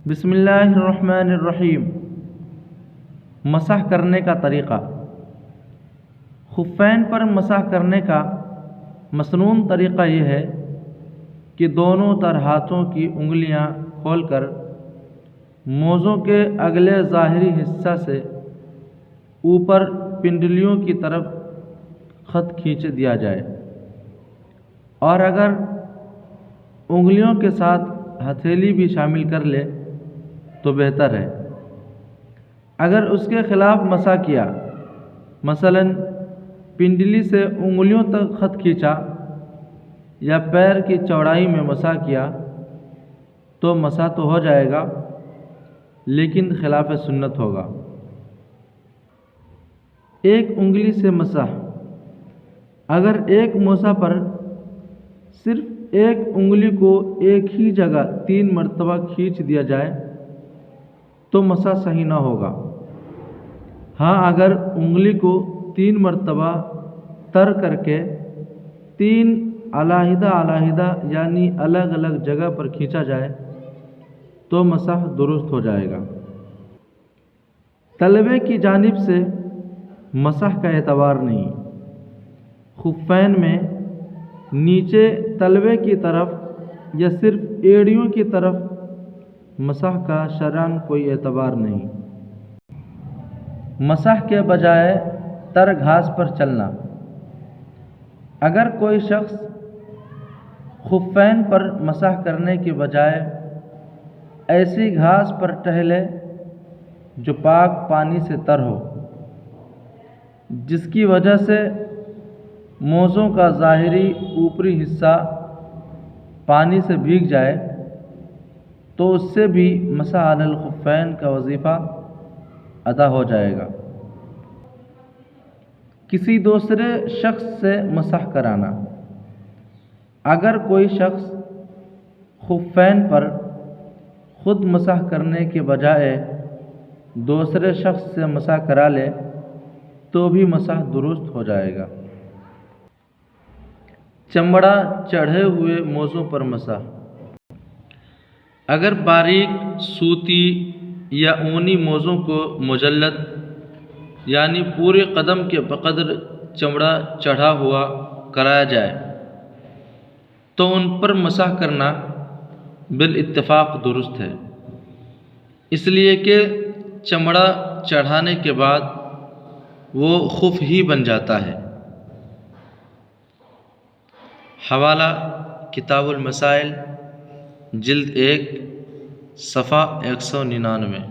بسم اللہ الرحمن الرحیم۔ مسح کرنے کا طریقہ۔ خفین پر مسح کرنے کا مسنون طریقہ یہ ہے کہ دونوں ہاتھوں کی انگلیاں کھول کر موزوں کے اگلے ظاہری حصہ سے اوپر پنڈلیوں کی طرف خط کھینچ دیا جائے، اور اگر انگلیوں کے ساتھ ہتھیلی بھی شامل کر لے تو بہتر ہے۔ اگر اس کے خلاف مسح کیا، مثلا پنڈلی سے انگلیوں تک خط کھینچا یا پیر کی چوڑائی میں مسح کیا تو مسح تو ہو جائے گا لیکن خلاف سنت ہوگا۔ ایک انگلی سے مسح۔ اگر ایک موزہ پر صرف ایک انگلی کو ایک ہی جگہ 3 مرتبہ کھینچ دیا جائے تو مسح صحیح نہ ہوگا۔ ہاں، اگر انگلی کو 3 مرتبہ تر کر کے 3 علیحدہ یعنی الگ الگ جگہ پر کھینچا جائے تو مسح درست ہو جائے گا۔ تلوے کی جانب سے مسح کا اعتبار نہیں۔ خفین میں نیچے تلوے کی طرف یا صرف ایڑیوں کی طرف مسح کا شرعاً کوئی اعتبار نہیں۔ مسح کے بجائے تر گھاس پر چلنا۔ اگر کوئی شخص خفین پر مسح کرنے کے بجائے ایسی گھاس پر ٹہلے جو پاک پانی سے تر ہو، جس کی وجہ سے موزوں کا ظاہری اوپری حصہ پانی سے بھیگ جائے، تو اس سے بھی مسح علی الخفین کا وظیفہ ادا ہو جائے گا۔ کسی دوسرے شخص سے مسح کرانا۔ اگر کوئی شخص خفین پر خود مسح کرنے کے بجائے دوسرے شخص سے مسح کرا لے تو بھی مسح درست ہو جائے گا۔ چمڑا چڑھے ہوئے موزوں پر مسح۔ اگر باریک سوتی یا اونی موزوں کو مجلد یعنی پورے قدم کے بقدر چمڑا چڑھا ہوا کرایا جائے تو ان پر مسح کرنا بالاتفاق درست ہے، اس لیے کہ چمڑا چڑھانے کے بعد وہ خف ہی بن جاتا ہے۔ حوالہ: کتاب المسائل، جلد 1، صفحہ 199۔